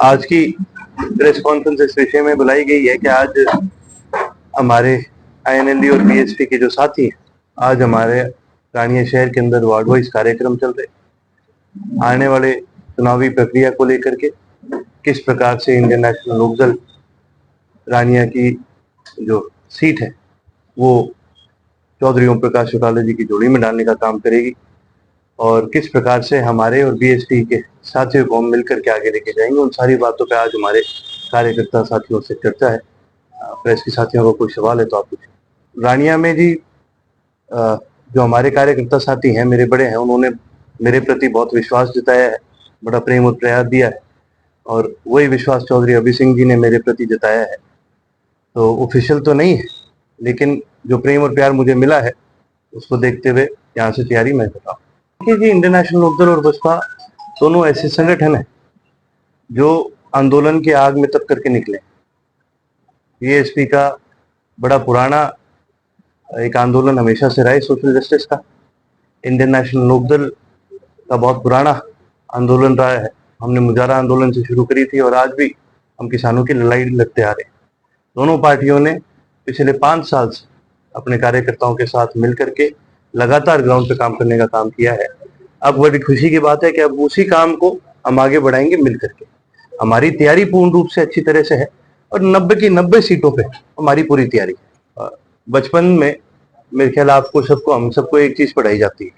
आज की press conference इस विषय में बुलाई गई है कि आज हमारे आईएनएलडी और बीएसपी के जो साथी हैं, आज हमारे रानिया शहर के अंदर वार्ड वाइज कार्यक्रम चल रहे। आने वाले चुनावी प्रक्रिया को लेकर के किस प्रकार से इंडियन नेशनल लोकदल रानिया की जो सीट है वो चौधरी ओम प्रकाश चौटाला जी की जोड़ी में डालने का काम करेगी और किस प्रकार से हमारे और बीएसपी के साथियों को हम मिलकर के आगे लेके जाएंगे, उन सारी बातों पे आज हमारे कार्यकर्ता साथियों से चर्चा है। प्रेस के साथियों को कोई सवाल है तो आप पूछें। रानिया में जी जो हमारे कार्यकर्ता साथी हैं, मेरे बड़े हैं, उन्होंने मेरे प्रति बहुत विश्वास जताया है, बड़ा प्रेम और प्यार दिया है और वही विश्वास चौधरी अभी सिंह जी ने मेरे प्रति जताया है। तो ऑफिशियल तो नहीं है, लेकिन जो प्रेम और प्यार मुझे मिला है उसको देखते हुए यहाँ से तैयारी मैं बताऊँ कि जी इंडियन नेशनल लोकदल और बसपा दोनों ऐसे संगठन है जो आंदोलन के आग में तप करके निकले। बीएसपी का बड़ा पुराना एक आंदोलन हमेशा से रहा है सोशल जस्टिस का। इंडियन नेशनल लोकदल का बहुत पुराना आंदोलन रहा है। हमने मुजाहरा आंदोलन से शुरू करी थी और आज भी हम किसानों की लड़ाई लड़ते आ रहे हैं। दोनों पार्टियों ने पिछले 5 साल से अपने कार्यकर्ताओं के साथ मिलकर के लगातार ग्राउंड पे काम करने का काम किया है। अब बड़ी खुशी की बात है कि अब उसी काम को हम आगे बढ़ाएंगे मिलकर के। हमारी तैयारी पूर्ण रूप से अच्छी तरह से है और 90 की 90 सीटों पे हमारी पूरी तैयारी है। बचपन में मेरे ख्याल आपको सबको हम सबको एक चीज पढ़ाई जाती है,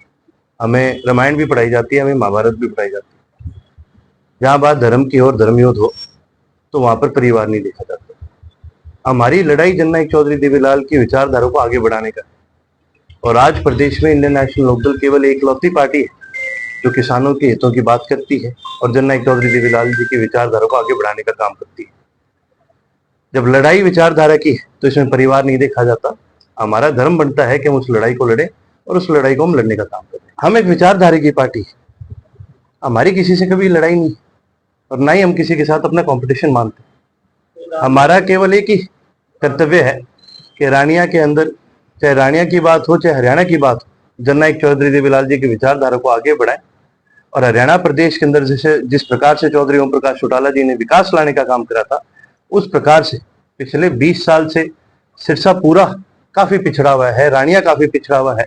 हमें रामायण भी पढ़ाई जाती है, हमें महाभारत भी पढ़ाई जाती है। जहाँ बात धर्म की और धर्मयुद्ध हो तो वहां पर परिवार नहीं देखा जाता। हमारी लड़ाई जननायक चौधरी देवीलाल की विचारधारा को आगे बढ़ाने का, और आज प्रदेश में इंडियन नेशनल लोकदल केवल एकलौती पार्टी है जो किसानों के हितों की बात करती है और जननायक चौधरी देवीलाल जी की विचारधारा को आगे बढ़ाने का काम करती है। जब लड़ाई विचारधारा की है तो इसमें परिवार नहीं देखा जाता। हमारा धर्म बनता है कि हम उस लड़ाई को लड़े और उस लड़ाई को हम लड़ने का काम करें। हम एक विचारधारा की पार्टी है, हमारी किसी से कभी लड़ाई नहीं और ना ही हम किसी के साथ अपना कंपटीशन मानते। हमारा केवल एक ही कर्तव्य है कि रानिया के अंदर, चाहे रानिया की बात हो चाहे हरियाणा की बात हो, जननायक चौधरी देवीलाल जी की विचारधारा को आगे बढ़ाएं और हरियाणा प्रदेश के अंदर जैसे जिस प्रकार से चौधरी ओम प्रकाश चौटाला जी ने विकास लाने का काम करा था, उस प्रकार से पिछले 20 साल से सिरसा पूरा काफी पिछड़ा हुआ है, रानिया काफी पिछड़ा हुआ है।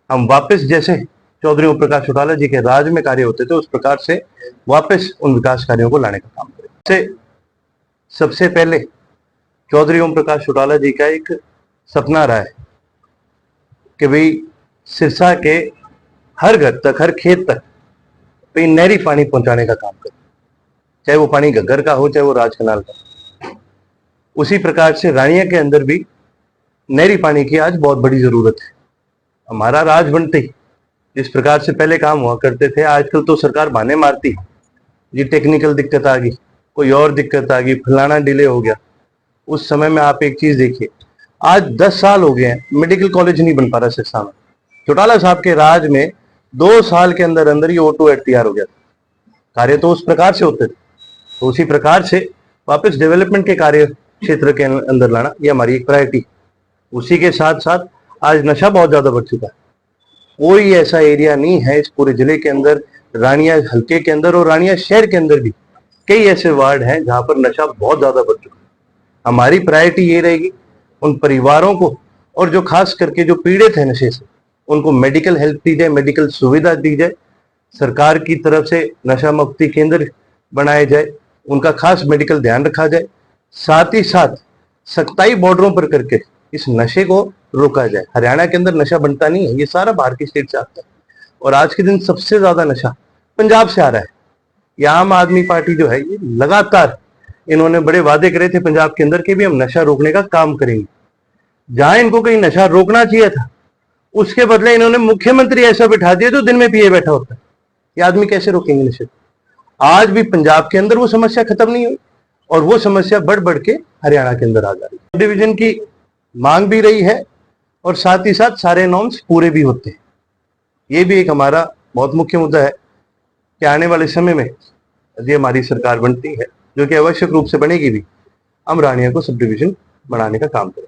हम वापस जैसे चौधरी ओम प्रकाश चौटाला जी के राज में कार्य होते थे उस प्रकार से वापस उन विकास कार्यों को लाने का काम करें। सबसे पहले चौधरी ओम प्रकाश चौटाला जी का एक सपना रहा है कि भाई सिरसा के हर घर तक, हर खेत तक नहरी पानी पहुंचाने का काम करें, चाहे वो पानी घग्गर का हो चाहे वो राज कनाल का। उसी प्रकार से रानिया के अंदर भी नहरी पानी की आज बहुत बड़ी जरूरत है। हमारा राज बनते ही जिस प्रकार से पहले काम हुआ करते थे, आजकल तो सरकार बहाने मारती है, ये टेक्निकल दिक्कत आ गई, कोई और दिक्कत आ गई, फलाना डिले हो गया। उस समय में आप एक चीज देखिए, आज 10 साल हो गए हैं मेडिकल कॉलेज नहीं बन पा रहा सिरसा में। चौटाला साहब के राज में 2 साल के अंदर अंदर ये O2 तैयार हो गया था। कार्य तो उस प्रकार से होते थे, तो उसी प्रकार से वापस डेवलपमेंट के कार्य क्षेत्र के अंदर लाना ये हमारी एक प्रायोरिटी। उसी के साथ साथ आज नशा बहुत ज्यादा बढ़ चुका है। कोई ऐसा एरिया नहीं है इस पूरे जिले के अंदर, रानिया हल्के के अंदर और रानिया शहर के अंदर भी कई ऐसे वार्ड हैं जहां पर नशा बहुत ज्यादा बढ़ चुका है। हमारी प्रायोरिटी ये रहेगी उन परिवारों को, और जो खास करके जो पीड़ित है नशे से, उनको मेडिकल हेल्प दी जाए, मेडिकल सुविधा दी जाए, सरकार की तरफ से नशा मुक्ति केंद्र बनाए जाए, उनका खास मेडिकल ध्यान रखा जाए। साथ ही साथ सख्ताई बॉर्डरों पर करके इस नशे को रोका जाए। हरियाणा के अंदर नशा बनता नहीं है, ये सारा बाहर की स्टेट से आता है और आज के दिन सबसे ज्यादा नशा पंजाब से आ रहा है। ये आम आदमी पार्टी जो है ये लगातार इन्होंने बड़े वादे करे थे पंजाब के अंदर के भी हम नशा रोकने का काम करेंगे। जहां इनको कहीं नशा रोकना चाहिए था उसके बदले इन्होंने मुख्यमंत्री ऐसा बिठा दिया जो दिन में पिए बैठा होता है। ये आदमी कैसे रोकेंगे नशे? आज भी पंजाब के अंदर वो समस्या खत्म नहीं हुई और वो समस्या बढ़ बढ़ के हरियाणा के अंदर आ जा रही है। डिवीजन की मांग भी रही है और साथ ही साथ सारे नॉर्म्स पूरे भी होते हैं। ये भी एक हमारा बहुत मुख्य मुद्दा है कि आने वाले समय में यदि हमारी सरकार बनती है, जो कि आवश्यक रूप से बनेगी भी, हम रानिया को सब डिवीजन बनाने का काम करें।